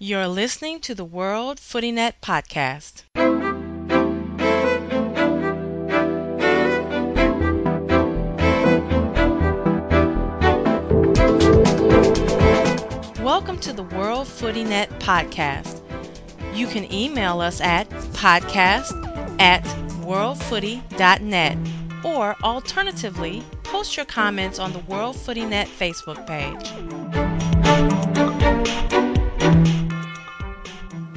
You're listening to the World Footy Net Podcast. Welcome to the World Footy Net Podcast. You can email us at podcast@worldfooty.net or alternatively, post your comments on the World Footy Net Facebook page.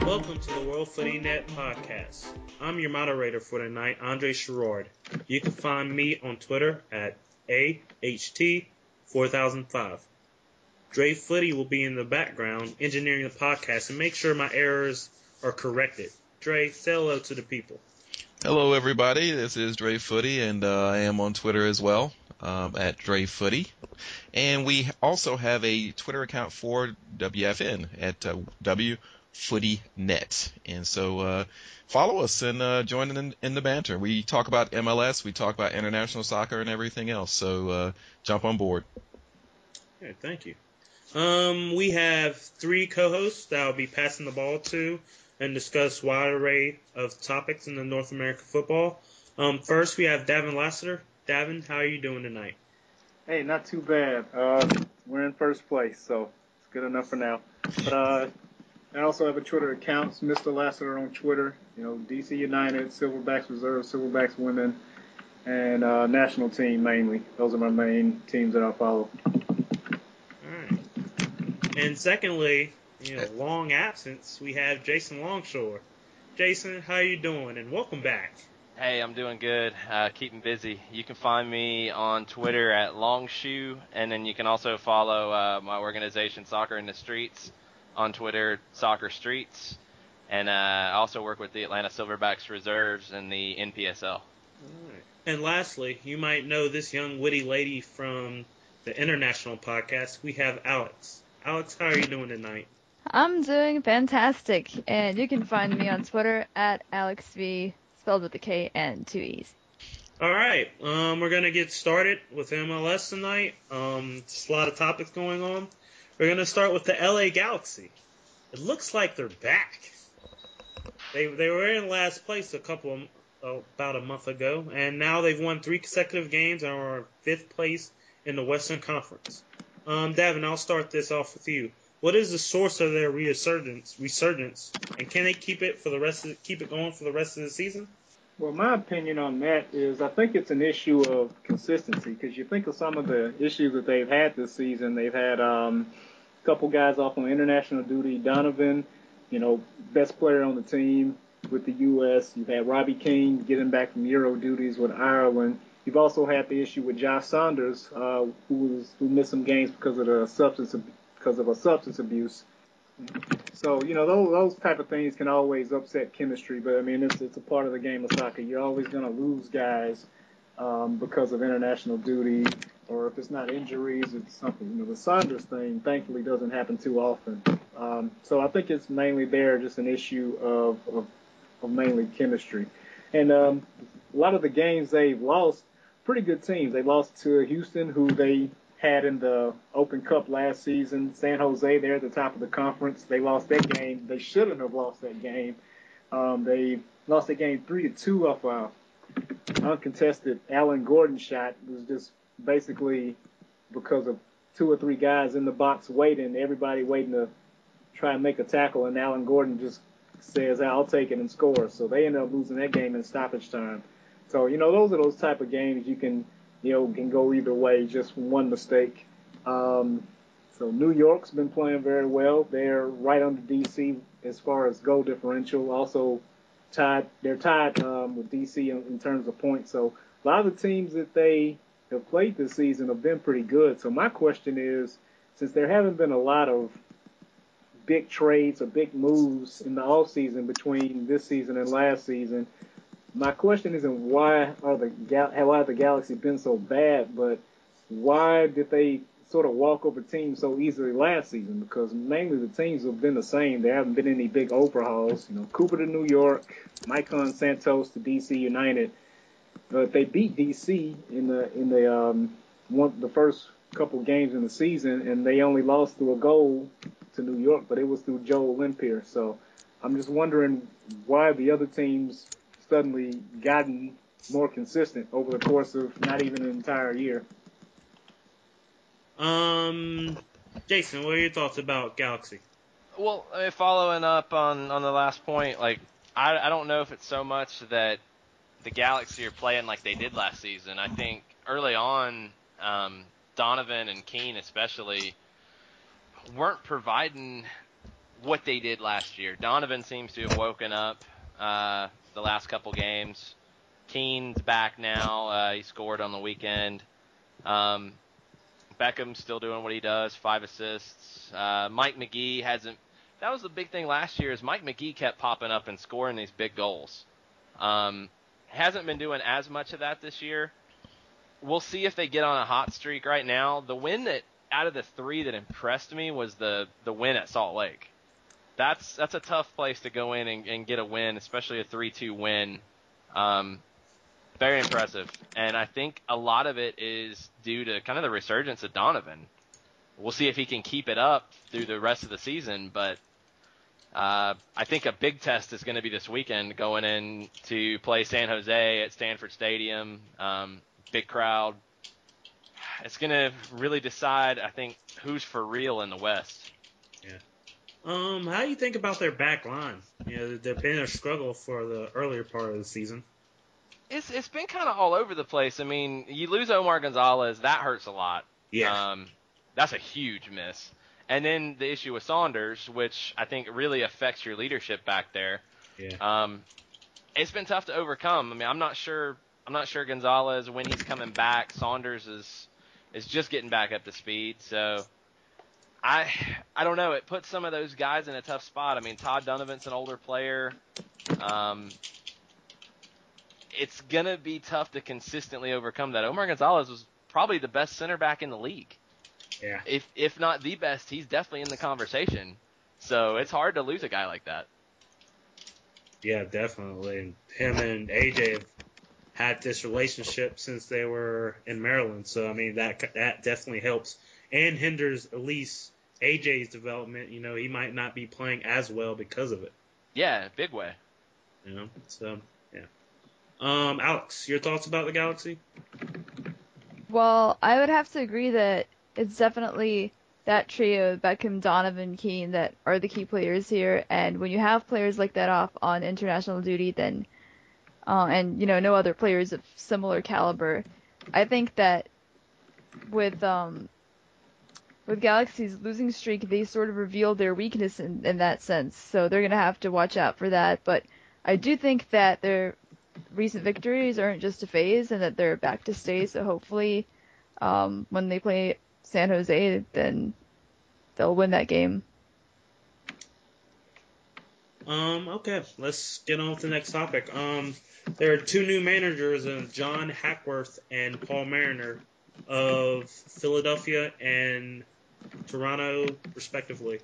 Welcome to the World Footy Net Podcast. I'm your moderator for tonight, Andre Sherrard. You can find me on Twitter at AHT4005. Dre Footy will be in the background engineering the podcast and make sure my errors are corrected. Dre, say hello to the people. Hello, everybody. This is Dre Footy, and I am on Twitter as well, at Dre Footy. And we also have a Twitter account for WFN at WFootyNet. And so follow us and join in the banter. We talk about MLS, we talk about international soccer and everything else. So jump on board. Okay, thank you. We have three co-hosts that I'll be passing the ball to and discuss a wide array of topics in the North American football. First, we have Davin Lassiter. Davin, how are you doing tonight? Hey, not too bad. We're in first place, so it's good enough for now. But I also have a Twitter account, it's Mr. Lassiter on Twitter. You know, DC United, Silverbacks Reserves, Silverbacks Women, and national team mainly. Those are my main teams that I follow. And secondly, long absence, we have Jason Longshore. Jason, how you doing? And welcome back. Hey, I'm doing good. Keeping busy. You can find me on Twitter at Longshore, and then you can also follow my organization, Soccer in the Streets, on Twitter, Soccer Streets. And I also work with the Atlanta Silverbacks Reserves and the NPSL. All right. And lastly, you might know this young witty lady from the international podcast. We have Alex. Alex, how are you doing tonight? I'm doing fantastic, and you can find me on Twitter at AlexV, spelled with a K and two E's. All right, we're going to get started with MLS tonight. Just a lot of topics going on. We're going to start with the LA Galaxy. It looks like they're back. They were in last place about a month ago, and now they've won 3 consecutive games and are in 5th place in the Western Conference. Davin, I'll start this off with you. What is the source of their resurgence, and can they keep it going for the rest of the season? Well, my opinion on that is I think it's an issue of consistency, because you think of some of the issues that they've had this season. They've had a couple guys off on international duty. Donovan, best player on the team with the U.S. You've had Robbie Keane getting back from Euro duties with Ireland. You've also had the issue with Josh Saunders, who missed some games because of a substance abuse. So those type of things can always upset chemistry. But I mean, it's a part of the game of soccer. You're always going to lose guys because of international duty, or if it's not injuries, it's something. The Saunders thing, thankfully, doesn't happen too often. So I think it's mainly just an issue of mainly chemistry. And a lot of the games they've lost. Pretty good teams. They lost to Houston, who they had in the Open Cup last season. San Jose, they're at the top of the conference. They lost that game. They shouldn't have lost that game. They lost that game 3-2 off a uncontested Alan Gordon shot. It was just basically because of 2 or 3 guys in the box waiting, everybody waiting to try and make a tackle, and Alan Gordon just says, I'll take it and score. So they ended up losing that game in stoppage time. So, those are those type of games you can go either way, just one mistake. So New York's been playing very well. They're right under D.C. as far as goal differential. Also they're tied with D.C. in terms of points. So a lot of the teams that they have played this season have been pretty good. So my question is, since there haven't been a lot of big trades or big moves in the offseason between this season and last season, my question isn't why have the Galaxy been so bad, but why did they sort of walk over teams so easily last season? Because mainly the teams have been the same. There haven't been any big overhauls. Cooper to New York, Maicon Santos to DC United, but they beat DC in the first couple games in the season, and they only lost through a goal to New York, but it was through Joel Lempier. So I'm just wondering why the other teams suddenly gotten more consistent over the course of not even an entire year. Jason, what are your thoughts about Galaxy? Well, following up on the last point, like I don't know if it's so much that the Galaxy are playing like they did last season. I think early on, Donovan and Keane especially weren't providing what they did last year. Donovan seems to have woken up the last couple games. Keane's back now. He scored on the weekend. Beckham's still doing what he does, 5 assists. Mike McGee hasn't. That was the big thing last year is Mike McGee kept popping up and scoring these big goals. Hasn't been doing as much of that this year. We'll see if they get on a hot streak right now. The win that out of the 3 that impressed me was the win at Salt Lake. That's a tough place to go in and get a win, especially a 3-2 win. Very impressive. And I think a lot of it is due to kind of the resurgence of Donovan. We'll see if he can keep it up through the rest of the season, but I think a big test is going to be this weekend going in to play San Jose at Stanford Stadium. Big crowd. It's going to really decide, I think, who's for real in the West. Yeah. How do you think about their back line? You know, they've been a struggle for the earlier part of the season. It's been kind of all over the place. I mean, you lose Omar Gonzalez, that hurts a lot. Yeah. That's a huge miss. And then the issue with Saunders, which I think really affects your leadership back there. Yeah. It's been tough to overcome. I mean, I'm not sure Gonzalez when he's coming back. Saunders is just getting back up to speed. So I don't know. It puts some of those guys in a tough spot. I mean, Todd Donovan's an older player. It's going to be tough to consistently overcome that. Omar Gonzalez was probably the best center back in the league. Yeah. If not the best, he's definitely in the conversation. So it's hard to lose a guy like that. Yeah, definitely. And him and AJ have had this relationship since they were in Maryland. So, I mean, that definitely helps and hinders at least AJ's development. You know, he might not be playing as well because of it. Yeah, big way. You know, so, yeah. Alex, your thoughts about the Galaxy? Well, I would have to agree that it's definitely that trio, Beckham, Donovan, Keane, that are the key players here. And when you have players like that off on international duty, then, and, you know, no other players of similar caliber, I think that with Galaxy's losing streak, they sort of revealed their weakness in that sense. So they're going to have to watch out for that. But I do think that their recent victories aren't just a phase and that they're back to stay. So hopefully, when they play San Jose, then they'll win that game. Okay, let's get on to the next topic. There are 2 new managers, John Hackworth and Paul Mariner of Philadelphia and Toronto, respectively.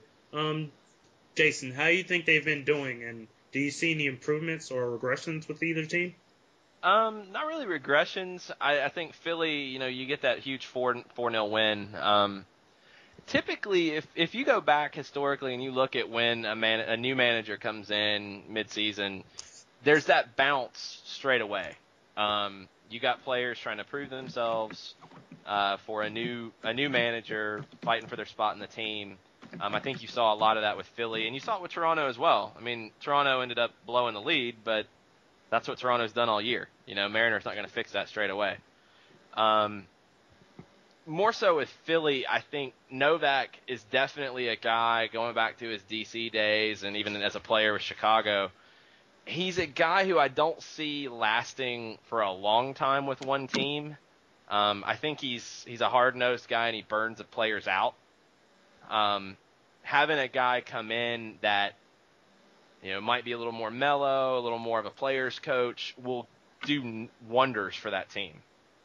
Jason, how do you think they've been doing, and do you see any improvements or regressions with either team? Not really regressions. I think Philly, you know, you get that huge 4-0 win. Typically, if you go back historically and you look at when a new manager comes in mid-season, there's that bounce straight away. You got players trying to prove themselves for a new manager fighting for their spot in the team. I think you saw a lot of that with Philly, and you saw it with Toronto as well. I mean, Toronto ended up blowing the lead, but that's what Toronto's done all year. You know, Mariner's not going to fix that straight away. More so with Philly, I think Novak is definitely a guy going back to his DC days and even as a player with Chicago. He's a guy who I don't see lasting for a long time with one team. I think he's a hard-nosed guy and he burns the players out. Having a guy come in that, you know, might be a little more mellow, a little more of a player's coach will do wonders for that team.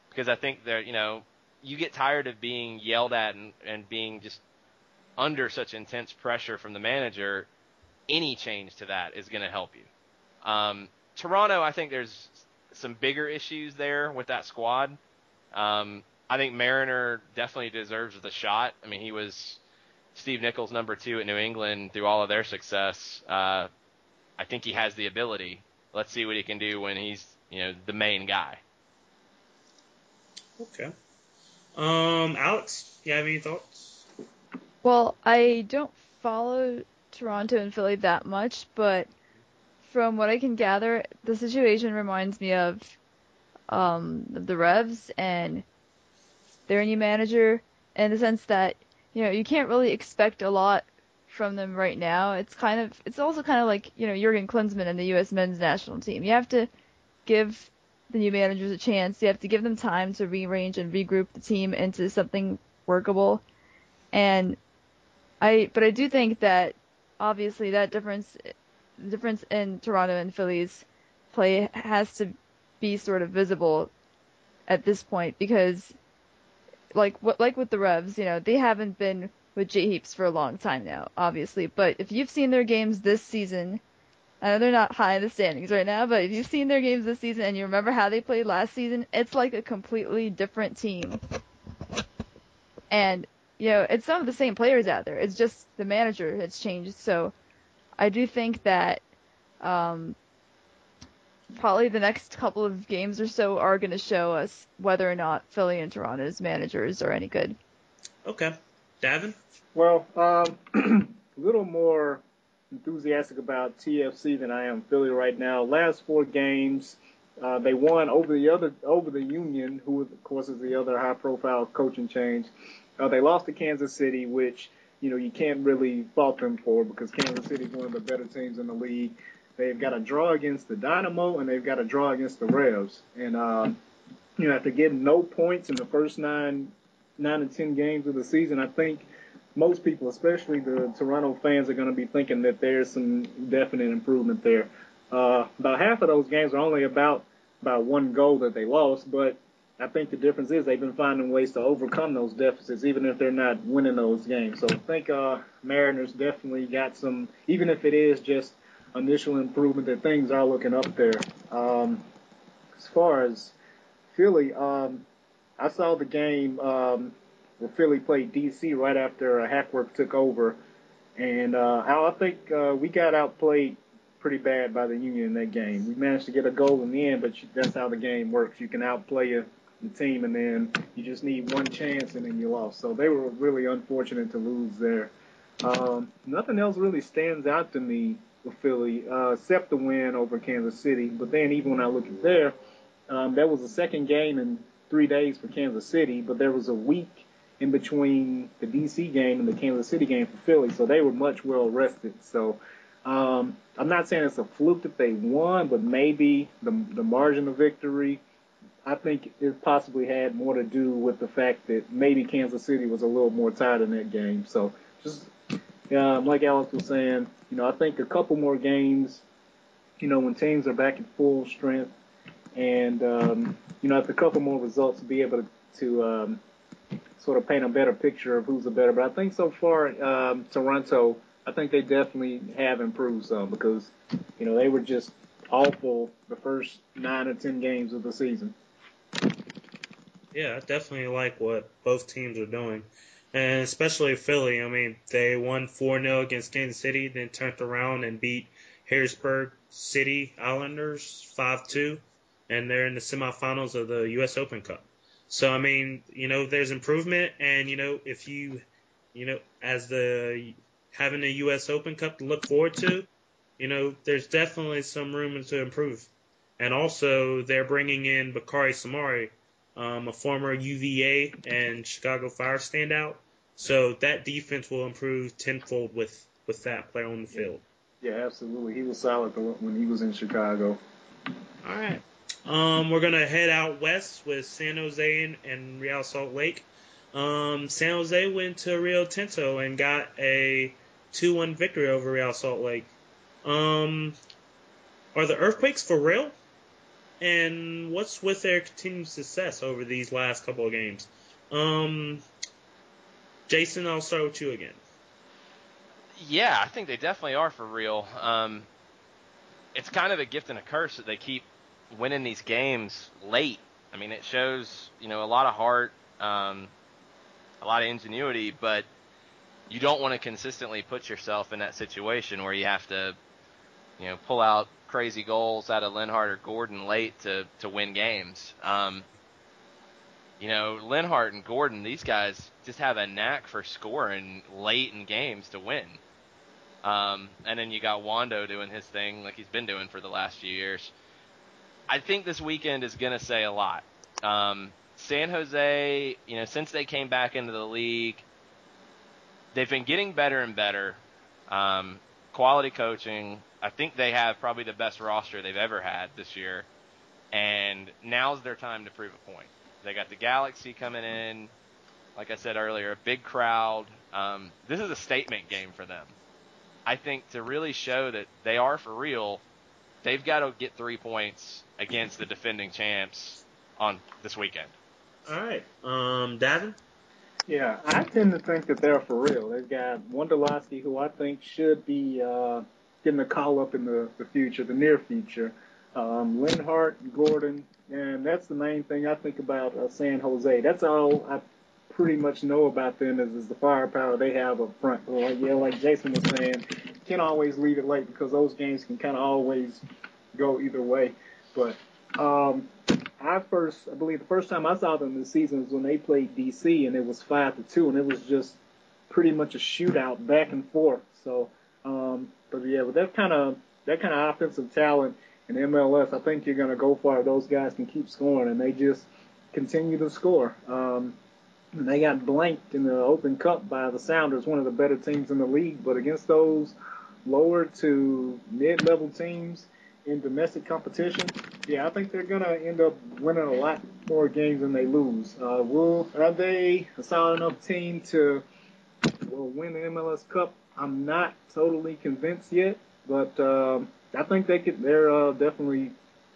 Because I think that, you know, you get tired of being yelled at and being just under such intense pressure from the manager. Any change to that is going to help you. Toronto, I think there's some bigger issues there with that squad. I think Mariner definitely deserves the shot. I mean, he was Steve Nichols number 2 at New England through all of their success. I think he has the ability. Let's see what he can do when he's, the main guy. Okay. Alex, you have any thoughts? Well, I don't follow Toronto and Philly that much, but from what I can gather, the situation reminds me of the Revs and their new manager, in the sense that you can't really expect a lot from them right now. It's also kind of like Jurgen Klinsmann and the U.S. men's national team. You have to give the new managers a chance. You have to give them time to rearrange and regroup the team into something workable. But I do think that obviously that difference in Toronto and Philly's play has to be sort of visible at this point, because like with the Revs, they haven't been with J Heaps for a long time now, obviously. But if you've seen their games this season, I know they're not high in the standings right now, but if you've seen their games this season and you remember how they played last season, it's like a completely different team. And it's some of the same players out there. It's just the manager has changed. So I do think that probably the next couple of games or so are going to show us whether or not Philly and Toronto's managers are any good. Okay. Davin? Well, a little more enthusiastic about TFC than I am Philly right now. Last 4 games, they won over the Union, who of course is the other high-profile coaching change. They lost to Kansas City, which you can't really fault them for, because Kansas City is one of the better teams in the league. They've got a draw against the Dynamo, and they've got a draw against the Revs. And after getting no points in the first 9 to 10 games of the season, I think most people, especially the Toronto fans, are going to be thinking that there's some definite improvement there. About half of those games are only about 1 goal that they lost, but I think the difference is they've been finding ways to overcome those deficits, even if they're not winning those games. So I think Mariners definitely got some, even if it is just initial improvement, that things are looking up there. As far as Philly, I saw the game where Philly played DC right after Hackworth took over, and I think we got outplayed pretty bad by the Union in that game. We managed to get a goal in the end, but that's how the game works. You can outplay the team, and then you just need one chance, and then you lost. So they were really unfortunate to lose there. Nothing else really stands out to me with Philly, except the win over Kansas City. But then even when I look at there, that was the second game in 3 days for Kansas City, but there was a week in between the DC game and the Kansas City game for Philly, so they were much well rested. So I'm not saying it's a fluke that they won, but maybe the margin of victory, I think it possibly had more to do with the fact that maybe Kansas City was a little more tired in that game. So just like Alex was saying, I think a couple more games, when teams are back at full strength, and if a couple more results, be able to sort of paint a better picture of who's the better. But I think so far, Toronto, I think they definitely have improved some, because they were just awful the first 9 or 10 games of the season. Yeah, I definitely like what both teams are doing, and especially Philly. I mean, they won 4-0 against Kansas City, then turned around and beat Harrisburg City Islanders 5-2, and they're in the semifinals of the U.S. Open Cup. So, I mean, there's improvement, and, if you, as having the U.S. Open Cup to look forward to, there's definitely some room to improve. And also, they're bringing in Bakary Samari, a former UVA and Chicago Fire standout. So that defense will improve tenfold with that player on the field. Yeah, absolutely. He was solid when he was in Chicago. All right. We're going to head out west with San Jose and Real Salt Lake. San Jose went to Rio Tinto and got a 2-1 victory over Real Salt Lake. Are the Earthquakes for real? And what's with their continued success over these last couple of games? Jason, I'll start with you again. Yeah, I think they definitely are for real. It's kind of a gift and a curse that they keep winning these games late. I mean, it shows, a lot of heart, a lot of ingenuity, but you don't want to consistently put yourself in that situation where you have to, pull out crazy goals out of Linhart or Gordon late to win games. Linhart and Gordon, these guys just have a knack for scoring late in games to win. And then you got Wando doing his thing like he's been doing for the last few years. I think this weekend is going to say a lot. San Jose, since they came back into the league, they've been getting better and better. Quality coaching. I think they have probably the best roster they've ever had this year. And now's their time to prove a point. They got the Galaxy coming in. Like I said earlier, a big crowd. This is a statement game for them. I think to really show that they are for real, they've got to get 3 points against the defending champs on this weekend. All right. Davin? Yeah, I tend to think that they're for real. They've got Wondolowski, who I think should be getting a call up in the future, the near future. Linhart, Gordon, and that's the main thing I think about San Jose. That's all I pretty much know about them is the firepower they have up front. Like Jason was saying, can't always leave it late because those games can kind of always go either way. But I believe the first time I saw them this season was when they played DC, and it was 5-2, and it was just pretty much a shootout back and forth. So, with that kind of offensive talent in MLS, I think you're going to go far if those guys can keep scoring, and they just continue to score. And they got blanked in the Open Cup by the Sounders, one of the better teams in the league, but against those lower to mid-level teams in domestic competition, I think they're going to end up winning a lot more games than they lose. Are they a solid enough team to win the MLS Cup? I'm not totally convinced yet, but I think they're definitely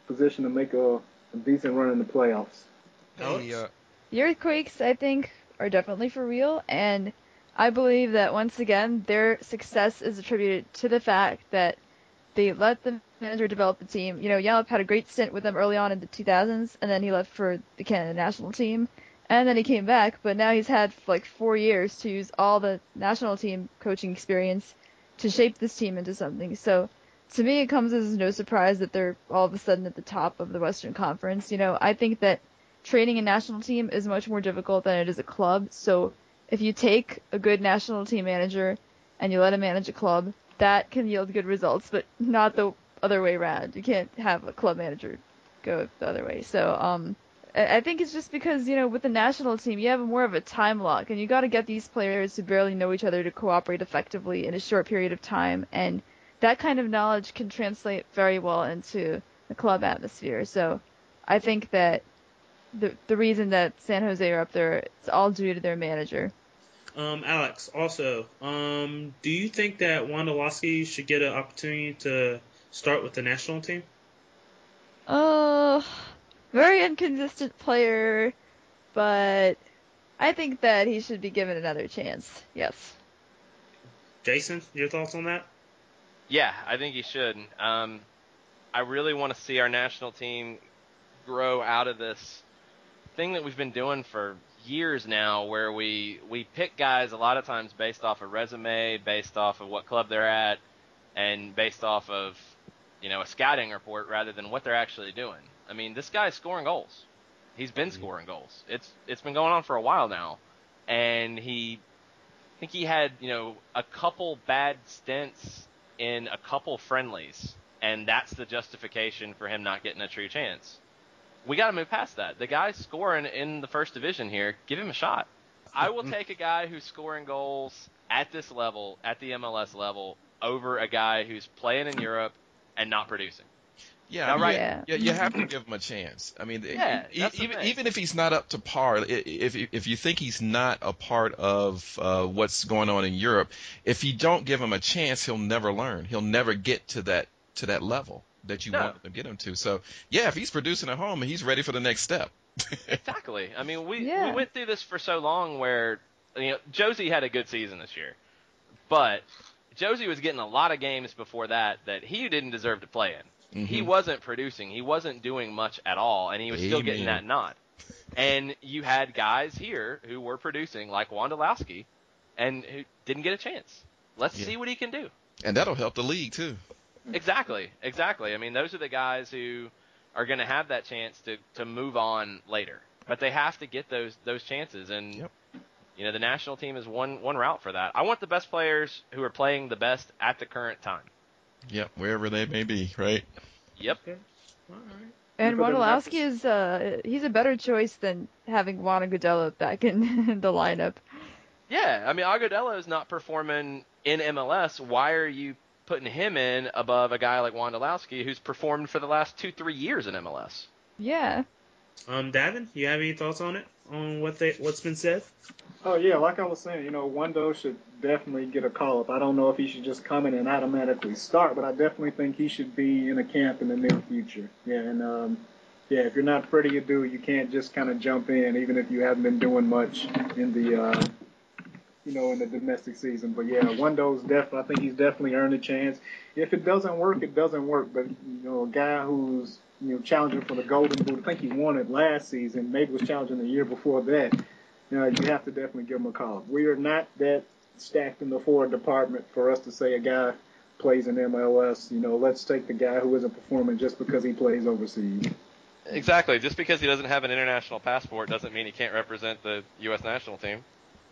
positioned to make a decent run in the playoffs. The Earthquakes, I think, are definitely for real, and I believe that once again their success is attributed to the fact that they let the manager develop the team. Yallop had a great stint with them early on in the 2000s, and then he left for the Canada national team, and then he came back, but now he's had 4 years to use all the national team coaching experience to shape this team into something. So to me, it comes as no surprise that they're all of a sudden at the top of the Western Conference. I think that training a national team is much more difficult than it is a club. So if you take a good national team manager and you let him manage a club, that can yield good results, but not the other way around. You can't have a club manager go the other way. So I think it's just because, with the national team, you have more of a time lock, and you got to get these players who barely know each other to cooperate effectively in a short period of time, and that kind of knowledge can translate very well into the club atmosphere. So I think that the reason that San Jose are up there, it's all due to their manager. Alex, also, do you think that Wondolowski should get an opportunity to start with the national team? Very inconsistent player, but I think that he should be given another chance. Yes. Jason, your thoughts on that? Yeah, I think he should. I really want to see our national team grow out of this thing that we've been doing for years now, where we pick guys a lot of times based off a resume, based off of what club they're at, and based off of a scouting report rather than what they're actually doing. I mean, this guy's scoring goals. He's been scoring goals. It's been going on for a while now, and I think he had a couple bad stints in a couple friendlies, and that's the justification for him not getting a true chance. We got to move past that. The guy's scoring in the first division here. Give him a shot. I will take a guy who's scoring goals at this level, at the MLS level, over a guy who's playing in Europe and not producing. Yeah, you have to give him a chance. I mean, even if he's not up to par, if you think he's not a part of what's going on in Europe, if you don't give him a chance, he'll never learn. He'll never get to that level that you want to get him to. So, if he's producing at home, he's ready for the next step. Exactly. I mean, we went through this for so long where Josie had a good season this year, but Josie was getting a lot of games before that he didn't deserve to play in. Mm-hmm. He wasn't producing. He wasn't doing much at all, and he was still getting that nod. And you had guys here who were producing, like Wondolowski, and who didn't get a chance. Let's see what he can do. And that'll help the league, too. Exactly. I mean, those are the guys who are going to have that chance to move on later. But they have to get those chances. And, the national team is one route for that. I want the best players who are playing the best at the current time. Yep, wherever they may be, right? Yep. Okay. All right. And Wondolowski is he's a better choice than having Juan Agudelo back in the lineup. Yeah, I mean, Agudelo is not performing in MLS. Why are you putting him in above a guy like Wondolowski who's performed for the last 2-3 years in MLS? Yeah. Davin, you have any thoughts on it? On what's been said? Oh yeah, like I was saying, Wando should definitely get a call up. I don't know if he should just come in and automatically start, but I definitely think he should be in a camp in the near future. Yeah, and if you're not Freddie Adu, you can't just kind of jump in, even if you haven't been doing much in the in the domestic season. But yeah, Wando's I think he's definitely earned a chance. If it doesn't work, it doesn't work. But a guy who's challenging for the Golden Boot, I think he won it last season, maybe was challenging the year before that. You have to definitely give him a call. We are not that stacked in the forward department for us to say a guy plays in MLS. Let's take the guy who isn't performing just because he plays overseas. Exactly. Just because he doesn't have an international passport doesn't mean he can't represent the U.S. national team.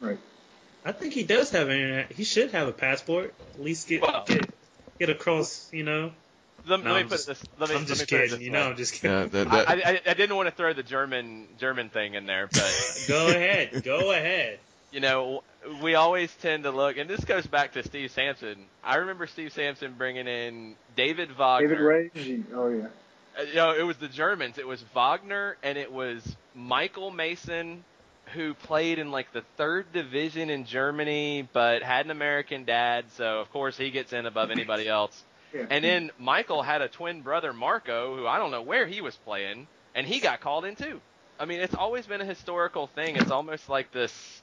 Right. I think he does have he should have a passport. At least get across. Let me put this. I'm just kidding. I'm just kidding. I didn't want to throw the German thing in there, but Go ahead. We always tend to look, and this goes back to Steve Sampson. I remember Steve Sampson bringing in David Wagner. David Rage. Oh yeah. It was the Germans. It was Wagner and it was Michael Mason, who played in like the 3rd division in Germany, but had an American dad, so of course he gets in above anybody else. Yeah. And then Michael had a twin brother, Marco, who I don't know where he was playing, and he got called in too. I mean, it's always been a historical thing. It's almost like this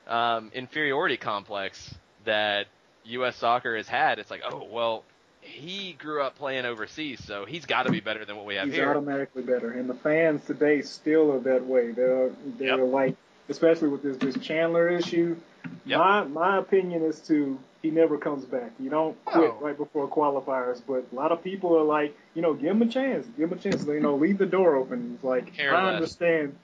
inferiority complex that U.S. soccer has had. It's like, oh, well, he grew up playing overseas, so he's got to be better than what we have he's here. He's automatically better. And the fans today still are that way. They're like, especially with this Chandler issue, my opinion is he never comes back. You don't quit right before qualifiers, but a lot of people are like, give him a chance. Leave the door open. It's like, I understand,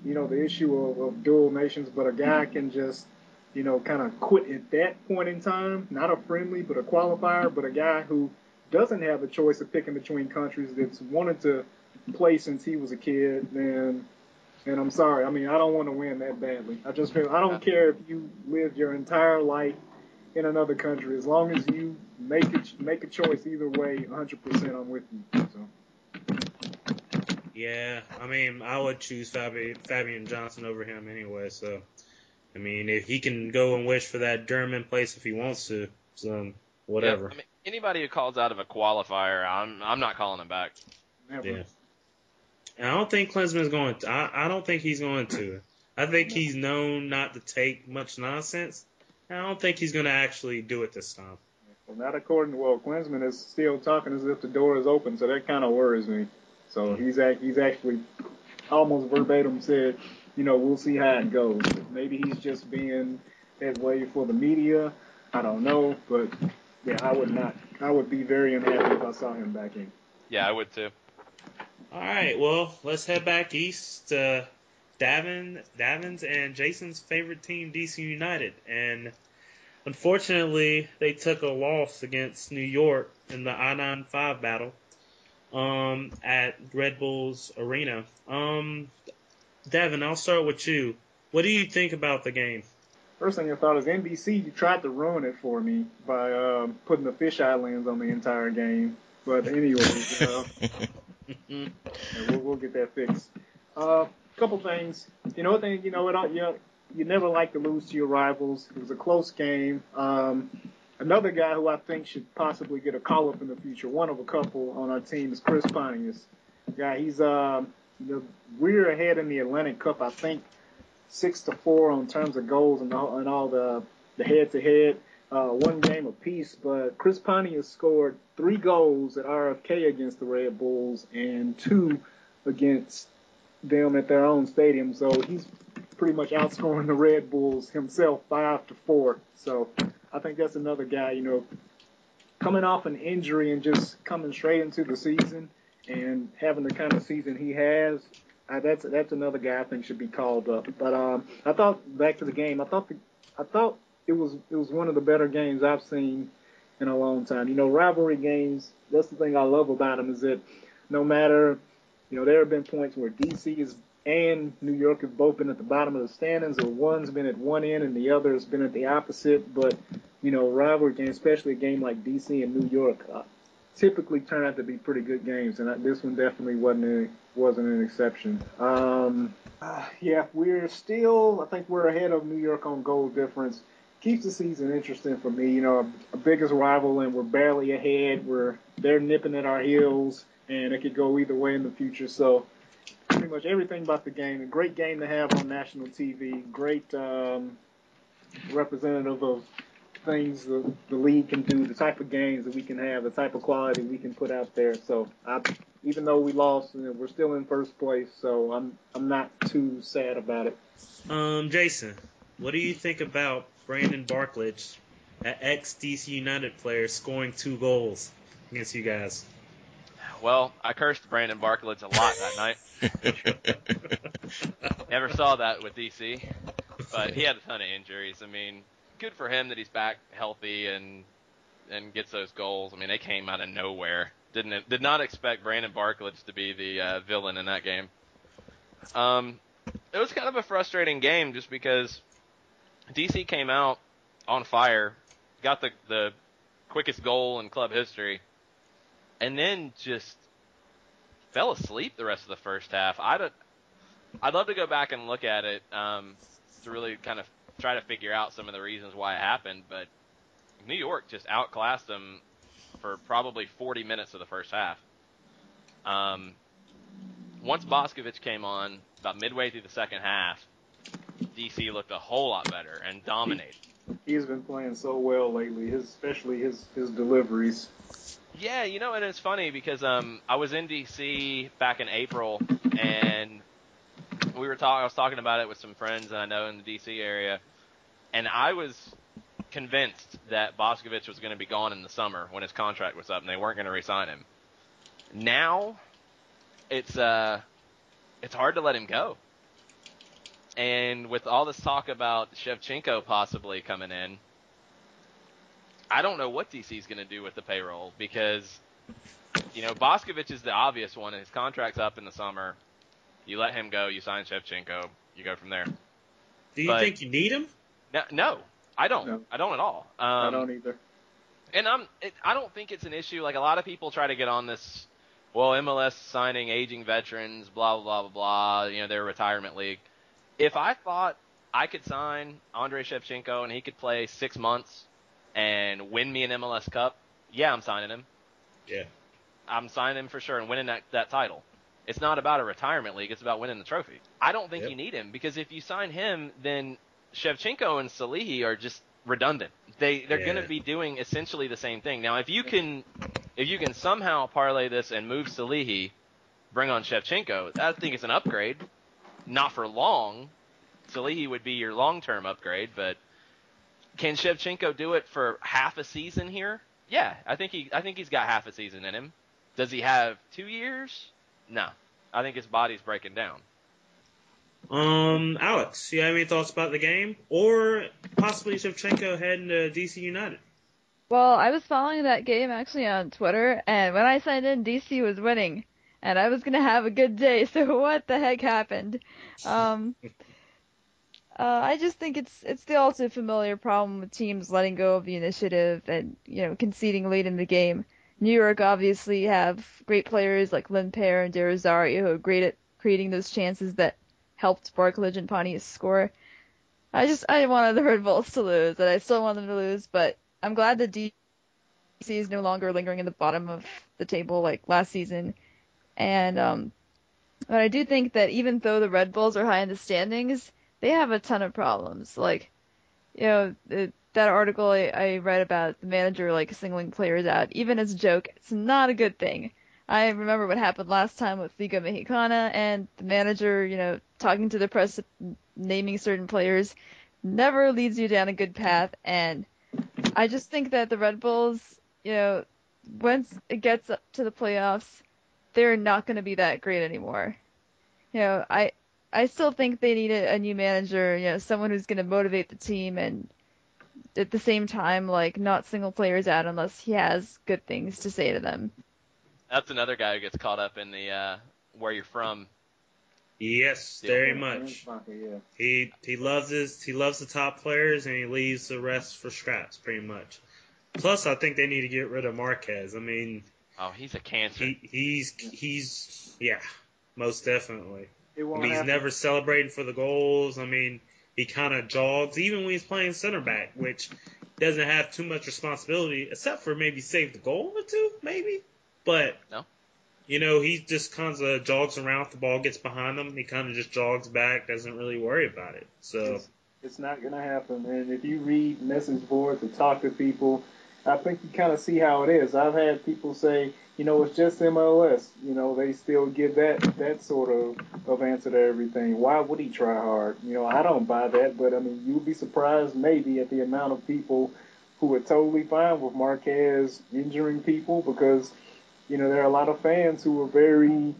the issue of dual nations, but a guy can just, kind of quit at that point in time. Not a friendly, but a qualifier, but a guy who doesn't have a choice of picking between countries that's wanted to play since he was a kid, and I'm sorry. I mean, I don't want to win that badly. I just feel I don't care if you lived your entire life in another country. As long as you make a choice either way, 100% I'm with you. So. Yeah, I mean, I would choose Fabian Johnson over him anyway. So, I mean, if he can go and wish for that German place if he wants to, so whatever. Yeah, I mean, anybody who calls out of a qualifier, I'm not calling him back. Never. Yeah. And I don't think Klinsman's going to. I don't think he's going to. I think he's known not to take much nonsense. And I don't think he's going to actually do it this time. Well, not according to Klinsman is still talking as if the door is open, so that kind of worries me. So he's actually almost verbatim said, we'll see how it goes. Maybe he's just being that way for the media. I don't know, but yeah, I would not. I would be very unhappy if I saw him back in. Yeah, I would too. All right, well, let's head back east to Davin's and Jason's favorite team, DC United. And unfortunately, they took a loss against New York in the I-95 battle at Red Bull's Arena. Davin, I'll start with you. What do you think about the game? First thing I thought is NBC, you tried to ruin it for me by putting the fisheye lens on the entire game. But anyways, we'll get that fixed. Couple things. You never like to lose to your rivals. It was a close game. Another guy who I think should possibly get a call up in the future, one of a couple on our team, is Chris Pontius. Yeah, he's we're ahead in the Atlantic Cup, I think 6-4 on terms of goals and all the head-to-head. One game apiece, but Chris Pontius scored 3 goals at RFK against the Red Bulls and 2 against them at their own stadium. So he's pretty much outscoring the Red Bulls himself 5-4. So I think that's another guy, you know, coming off an injury and just coming straight into the season and having the kind of season he has. That's another guy I think should be called up. But I thought, back to the game, I thought it was one of the better games I've seen in a long time. You know, rivalry games, that's the thing I love about them, is that no matter, you know, there have been points where DC and New York have both been at the bottom of the standings, or one's been at one end and the other has been at the opposite. But, you know, rivalry games, especially a game like DC and New York, typically turn out to be pretty good games, and this one definitely wasn't an exception. Yeah, I think we're ahead of New York on goal difference. Keeps the season interesting for me. You know, our biggest rival, and we're barely ahead. They're nipping at our heels, and it could go either way in the future. So pretty much everything about the game. A great game to have on national TV. Great representative of things the league can do, the type of games that we can have, the type of quality we can put out there. So even though we lost, we're still in first place. So I'm not too sad about it. Jason, what do you think about Brandon Barklage, an ex-DC United player, scoring 2 goals against you guys? Well, I cursed Brandon Barklage a lot that night. Never saw that with DC, but he had a ton of injuries. I mean, good for him that he's back healthy and gets those goals. I mean, they came out of nowhere. Did not expect Brandon Barklage to be the villain in that game. It was kind of a frustrating game just because DC came out on fire, got the quickest goal in club history, and then just fell asleep the rest of the first half. I'd love to go back and look at it to really kind of try to figure out some of the reasons why it happened, but New York just outclassed them for probably 40 minutes of the first half. Once Boskovic came on, about midway through the second half, DC looked a whole lot better and dominated. He's been playing so well lately, especially his deliveries. Yeah, you know, and it's funny because I was in DC back in April, and I was talking about it with some friends that I know in the DC area, and I was convinced that Boskovic was going to be gone in the summer when his contract was up, and they weren't going to re-sign him. Now, it's hard to let him go. And with all this talk about Shevchenko possibly coming in, I don't know what DC's going to do with the payroll because, you know, Boskovic is the obvious one. His contract's up in the summer. You let him go. You sign Shevchenko. You go from there. Do you think you need him? No, I don't. No. I don't at all. I don't either. And I don't think it's an issue. Like, a lot of people try to get on this, well, MLS signing aging veterans, blah, blah, blah, blah, you know, their retirement league. If I thought I could sign Andrei Shevchenko and he could play 6 months and win me an MLS Cup, yeah, I'm signing him. Yeah. I'm signing him for sure and winning that title. It's not about a retirement league. It's about winning the trophy. I don't think you need him because if you sign him, then Shevchenko and Salihi are just redundant. They're going to be doing essentially the same thing. Now, if you can somehow parlay this and move Salihi, bring on Shevchenko, I think it's an upgrade. Not for long. Salihi would be your long-term upgrade, but can Shevchenko do it for half a season here? Yeah, I think he's got half a season in him. Does he have 2 years? No. I think his body's breaking down. Alex, you have any thoughts about the game? Or possibly Shevchenko heading to DC United? Well, I was following that game actually on Twitter, and when I signed in, DC was winning. And I was going to have a good day, so what the heck happened? I just think it's still also a familiar problem with teams letting go of the initiative and, you know, conceding late in the game. New York obviously have great players like Limper and De Rosario who are great at creating those chances that helped Barklage and Pontius score. I wanted the Red Bulls to lose, and I still want them to lose, but I'm glad that DC is no longer lingering in the bottom of the table like last season. And but I do think that even though the Red Bulls are high in the standings, they have a ton of problems. Like, you know, that article I read about the manager like singling players out, even as a joke, it's not a good thing. I remember what happened last time with Liga Mexicana and the manager, talking to the press, naming certain players, never leads you down a good path. And I just think that the Red Bulls, once it gets up to the playoffs, they're not going to be that great anymore. I still think they need a new manager, someone who's going to motivate the team and at the same time, like, not single players out unless he has good things to say to them. That's another guy who gets caught up in the where you're from. Yes, very much. He loves the top players and he leaves the rest for scraps, pretty much. Plus, I think they need to get rid of Marquez. I mean, he's a cancer. He's most definitely. He's never celebrating for the goals. I mean, he kind of jogs, even when he's playing center back, which doesn't have too much responsibility, except for maybe save the goal or two, maybe. But, no. He just kind of jogs around if the ball gets behind him. He kind of just jogs back, doesn't really worry about it. So it's not going to happen. And if you read message boards or talk to people, I think you kind of see how it is. I've had people say, it's just MLS. They still give that sort of answer to everything. Why would he try hard? I don't buy that, but, you'll be surprised maybe at the amount of people who are totally fine with Marquez injuring people because, there are a lot of fans who are very,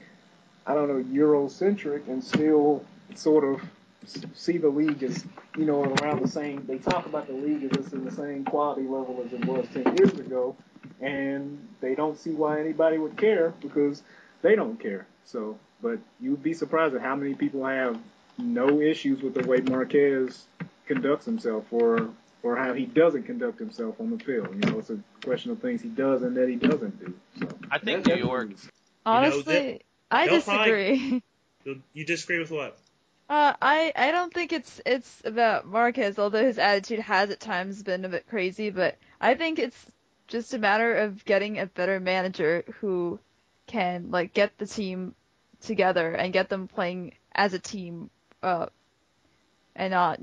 Eurocentric and still sort of see the league as, around the same. They talk about the league as it's in the same quality level as it was 10 years ago, and they don't see why anybody would care because they don't care. So, but you'd be surprised at how many people have no issues with the way Marquez conducts himself or how he doesn't conduct himself on the field. It's a question of things he does and that he doesn't do. So I think New York. Honestly, I disagree. You disagree with what? I don't think it's about Marquez, although his attitude has at times been a bit crazy, but I think it's just a matter of getting a better manager who can get the team together and get them playing as a team, and not,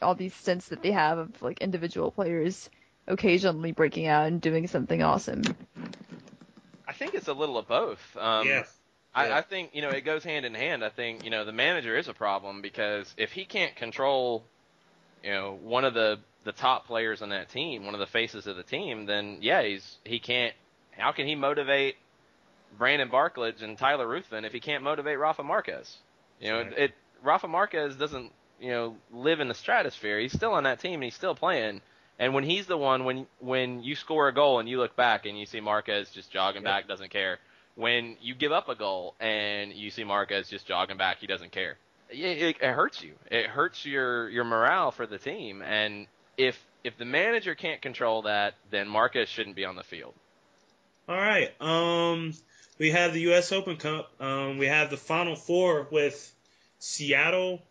all these stints that they have of individual players occasionally breaking out and doing something awesome. I think it's a little of both. Yes. I think, it goes hand in hand. I think, the manager is a problem because if he can't control, one of the top players on that team, one of the faces of the team, then he can't. How can he motivate Brandon Barklage and Tyler Ruthven if he can't motivate Rafa Marquez? Rafa Marquez doesn't, live in the stratosphere. He's still on that team and he's still playing. And when he's the one, when you score a goal and you look back and you see Marquez just jogging back, doesn't care. When you give up a goal and you see Marquez just jogging back, he doesn't care. It hurts you. It hurts your morale for the team. And if the manager can't control that, then Marquez shouldn't be on the field. All right. We have the U.S. Open Cup. We have the Final Four with Seattle,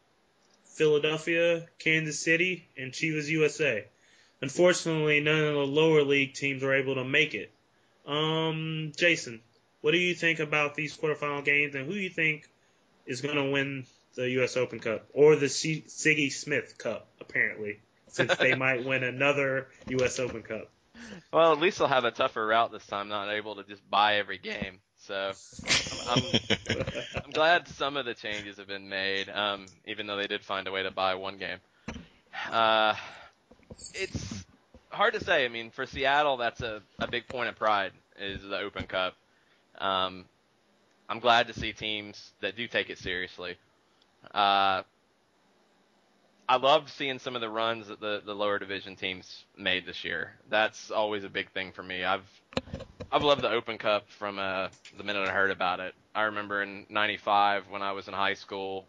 Philadelphia, Kansas City, and Chivas USA. Unfortunately, none of the lower league teams were able to make it. Jason, what do you think about these quarterfinal games, and who do you think is going to win the U.S. Open Cup or the Siggy Smith Cup, apparently, since they might win another U.S. Open Cup? Well, at least they'll have a tougher route this time, not able to just buy every game. So I'm glad some of the changes have been made, even though they did find a way to buy one game. It's hard to say. I mean, for Seattle, that's a big point of pride is the Open Cup. I'm glad to see teams that do take it seriously. I loved seeing some of the runs that the lower division teams made this year. That's always a big thing for me. I've loved the Open Cup from the minute I heard about it. I remember in '95 when I was in high school,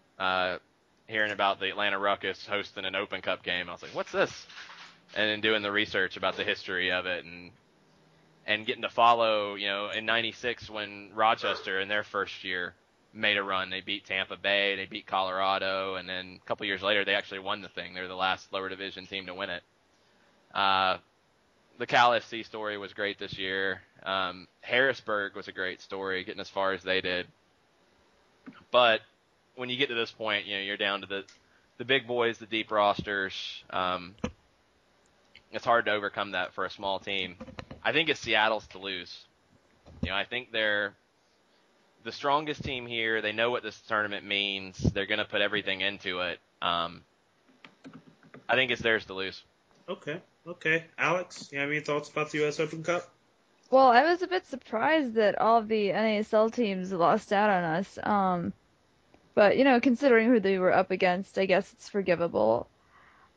hearing about the Atlanta Ruckus hosting an Open Cup game. I was like, what's this? And then doing the research about the history of it and getting to follow, in '96 when Rochester in their first year made a run. They beat Tampa Bay, they beat Colorado, and then a couple years later they actually won the thing. They're the last lower division team to win it. The Cal FC story was great this year. Harrisburg was a great story, getting as far as they did. But when you get to this point, you're down to the big boys, the deep rosters. It's hard to overcome that for a small team. I think it's Seattle's to lose. I think they're the strongest team here. They know what this tournament means. They're going to put everything into it. I think it's theirs to lose. Okay. Alex, you have any thoughts about the U.S. Open Cup? Well, I was a bit surprised that all of the NASL teams lost out on us. But, considering who they were up against, I guess it's forgivable.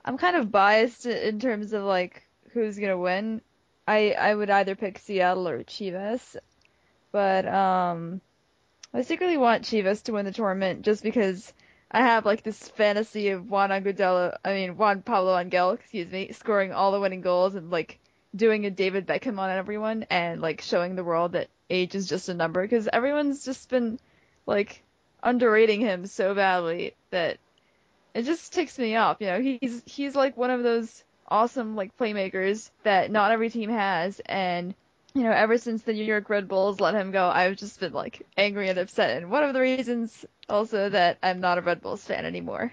I'm kind of biased in terms of, who's going to win. I would either pick Seattle or Chivas. But, I secretly want Chivas to win the tournament just because I have this fantasy of Juan Pablo Angel, scoring all the winning goals and doing a David Beckham on everyone and showing the world that age is just a number, because everyone's just been underrating him so badly that it just ticks me off. He's one of those awesome playmakers that not every team has, and ever since the New York Red Bulls let him go, I've just been angry and upset. And one of the reasons also that I'm not a Red Bulls fan anymore.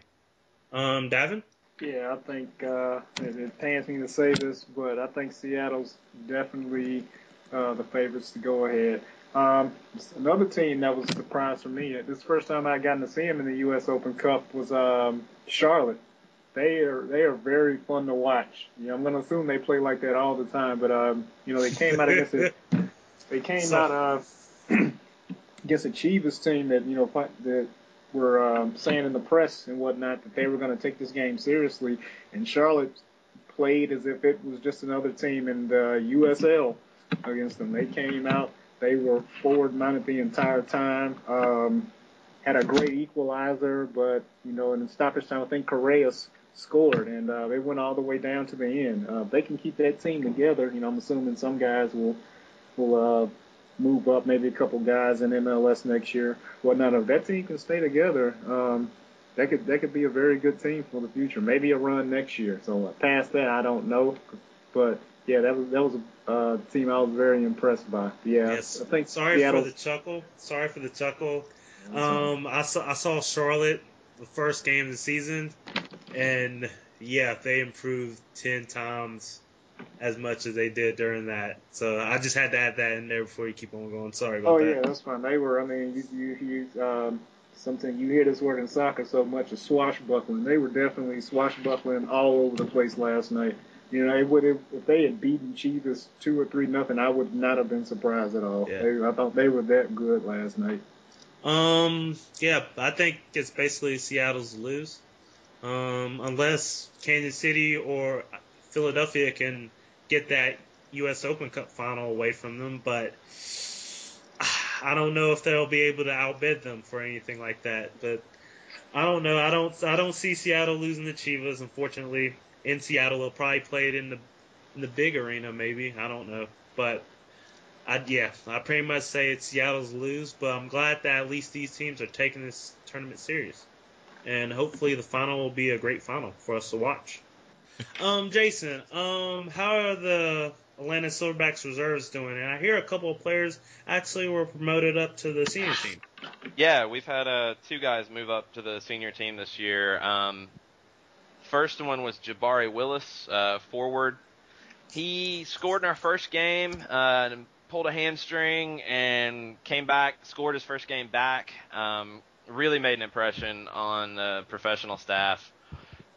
Davin? Yeah, I think it pains me to say this, but I think Seattle's definitely the favorites to go ahead. Another team that was a surprise for me, this first time I gotten to see them in the U.S. Open Cup was Charlotte. They are very fun to watch. I'm going to assume they play like that all the time, but they came out against it. They came out against a Chivas team that that were saying in the press and whatnot that they were going to take this game seriously, and Charlotte played as if it was just another team in the USL against them. They came out. They were forward-minded the entire time. Had a great equalizer, but in the stoppage time, I think Correa's scored, and they went all the way down to the end. They can keep that team together. I'm assuming some guys will move up, maybe a couple guys in MLS next year. Whatnot. If that team can stay together, that could be a very good team for the future. Maybe a run next year. So past that, I don't know, but yeah, that was a team I was very impressed by. Yeah, yes. I think Sorry for the chuckle. I saw Charlotte the first game of the season, and yeah, they improved 10 times as much as they did during that. So I just had to add that in there before you keep on going. Sorry about that. Oh yeah, that's fine. They were. I mean, you something you hear this word in soccer so much as swashbuckling. They were definitely swashbuckling all over the place last night. If they had beaten Chivas 2 or 3-0, I would not have been surprised at all. Yeah. I thought they were that good last night. Yeah, I think it's basically Seattle's lose. Unless Kansas City or Philadelphia can get that U.S. Open Cup final away from them, but I don't know if they'll be able to outbid them for anything like that. But I don't know. I don't see Seattle losing to Chivas. Unfortunately, in Seattle, they'll probably play it in the big arena, maybe. I don't know, but I pretty much say it's Seattle's lose. But I'm glad that at least these teams are taking this tournament serious, and hopefully the final will be a great final for us to watch. Jason, how are the Atlanta Silverbacks Reserves doing? And I hear a couple of players actually were promoted up to the senior team. Yeah, we've had 2 guys move up to the senior team this year. First one was Jabari Willis, forward. He scored in our first game, pulled a hamstring, and came back, scored his first game back. Really made an impression on the professional staff.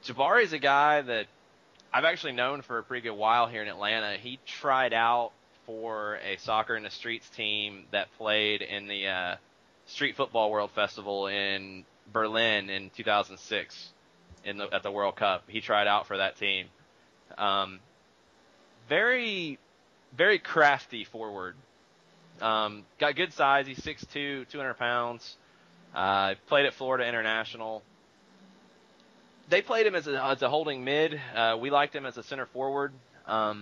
Jabari's a guy that I've actually known for a pretty good while here in Atlanta. He tried out for a Soccer in the Streets team that played in the Street Football World Festival in Berlin in 2006 at the World Cup. He tried out for that team. Very, very crafty forward. Got good size. He's 6'2", 200 pounds. Played at Florida International. They played him as a holding mid. We liked him as a center forward. I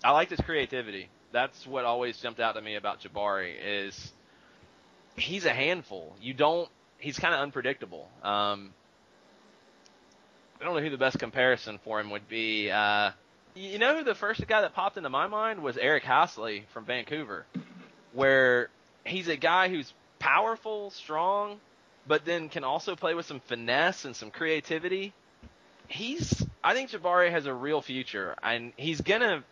liked his creativity. That's what always jumped out to me about Jabari is he's a handful. He's kind of unpredictable. I don't know who the best comparison for him would be. Who the first guy that popped into my mind was Eric Hasley from Vancouver, where he's a guy who's powerful, strong, but then can also play with some finesse and some creativity. I think Jabari has a real future, and he's gonna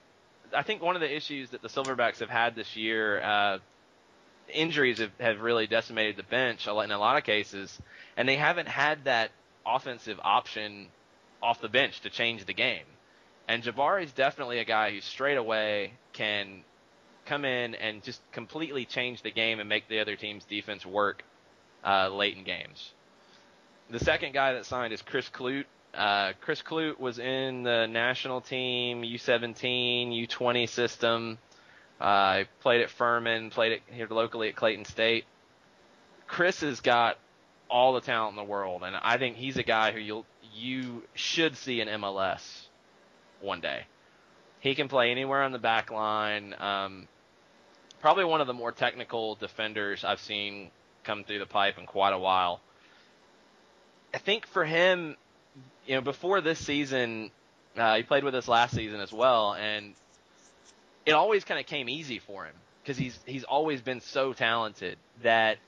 I think one of the issues that the Silverbacks have had this year, injuries have really decimated the bench in a lot of cases, and they haven't had that offensive option off the bench to change the game. And Jabari's definitely a guy who straight away can come in and just completely change the game and make the other team's defense work late in games. The second guy that signed is Chris Klute. Chris Klute was in the national team, U17, U20 system. I played at Furman, played it here locally at Clayton State. Chris has got all the talent in the world, and I think he's a guy who you should see in MLS one day. He can play anywhere on the back line. Probably one of the more technical defenders I've seen come through the pipe in quite a while. I think for him, before this season, he played with us last season as well, and it always kind of came easy for him because he's always been so talented that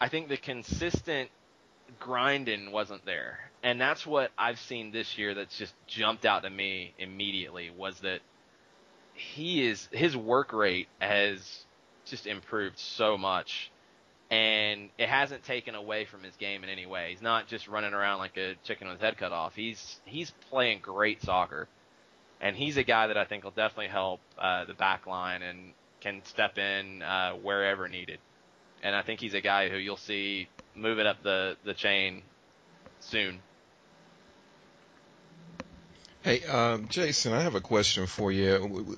I think the consistent grinding wasn't there. And that's what I've seen this year that's just jumped out to me immediately was that his work rate has just improved so much, and it hasn't taken away from his game in any way. He's not just running around like a chicken with his head cut off. He's playing great soccer, and he's a guy that I think will definitely help the back line and can step in wherever needed. And I think he's a guy who you'll see moving up the chain soon. Hey, Jason, I have a question for you.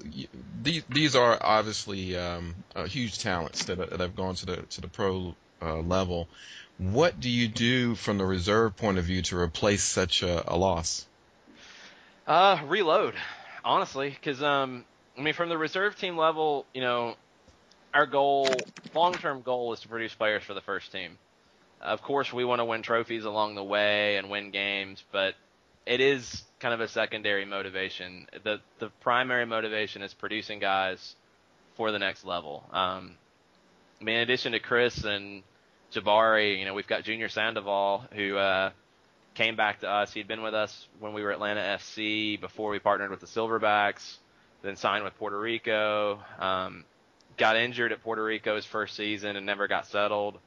These are obviously huge talents that have gone to the pro level. What do you do from the reserve point of view to replace such a loss? Reload, honestly, because from the reserve team level, our long-term goal is to produce players for the first team. Of course, we want to win trophies along the way and win games, but it is kind of a secondary motivation. The primary motivation is producing guys for the next level. In addition to Chris and Jabari, we've got Junior Sandoval, who came back to us. He'd been with us when we were Atlanta FC before we partnered with the Silverbacks, then signed with Puerto Rico. Got injured at Puerto Rico his first season and never got settled.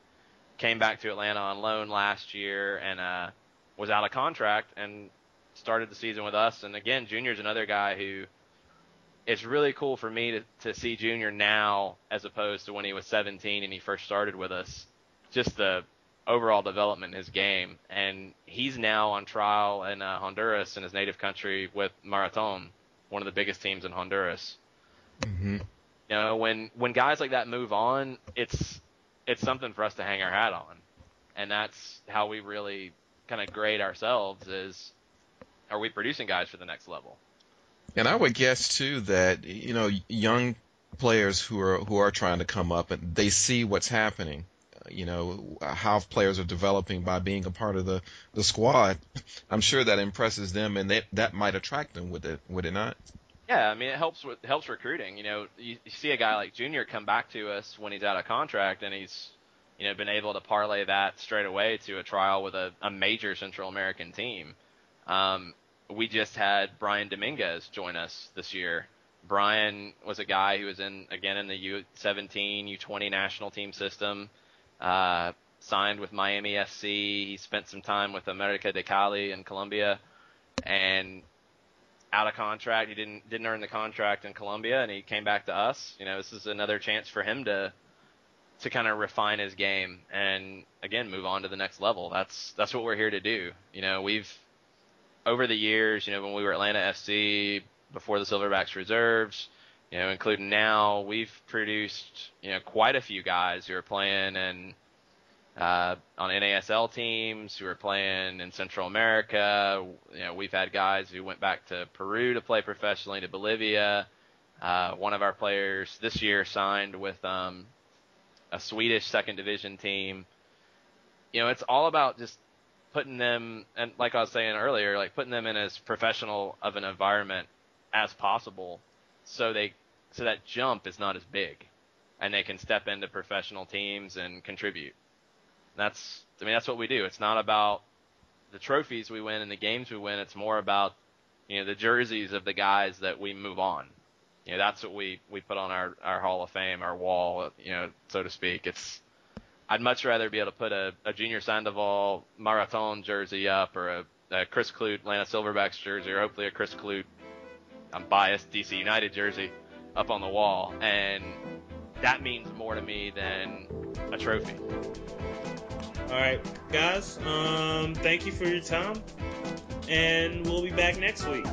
Came back to Atlanta on loan last year and was out of contract and started the season with us. And again, Junior's another guy who it's really cool for me to see Junior now as opposed to when he was 17 and he first started with us. Just the overall development in his game. And he's now on trial in Honduras, in his native country, with Marathon, one of the biggest teams in Honduras. Mm-hmm. When guys like that move on, it's something for us to hang our hat on. And that's how we really kind of grade ourselves is, are we producing guys for the next level? And I would guess too that young players who are trying to come up and they see what's happening, how players are developing by being a part of the squad. I'm sure that impresses them, and that might attract them. Would it not? Yeah, it helps recruiting. You see a guy like Junior come back to us when he's out of contract, and he's been able to parlay that straight away to a trial with a major Central American team. We just had Brian Dominguez join us this year. Brian was a guy who was in the U17, U20 national team system, signed with Miami FC. He spent some time with America de Cali in Colombia, and out of contract. He didn't earn the contract in Colombia, and he came back to us. This is another chance for him to kind of refine his game and again move on to the next level. That's what we're here to do. We've over the years, when we were Atlanta FC, before the Silverbacks Reserves, including now, we've produced quite a few guys who are playing on NASL teams, who are playing in Central America. We've had guys who went back to Peru to play professionally, to Bolivia. One of our players this year signed with a Swedish second division team. It's all about just putting them, and like I was saying earlier, like putting them in as professional of an environment as possible, so that jump is not as big, and they can step into professional teams and contribute. That's what we do. It's not about the trophies we win and the games we win. It's more about, the jerseys of the guys that we move on. that's what we put on our Hall of Fame, our wall, so to speak. I'd much rather be able to put a Junior Sandoval Marathon jersey up, or a Chris Klute Atlanta Silverbacks jersey, or hopefully a Chris Klute, I'm biased, DC United jersey up on the wall, and that means more to me than a trophy. All right, guys, thank you for your time, and we'll be back next week.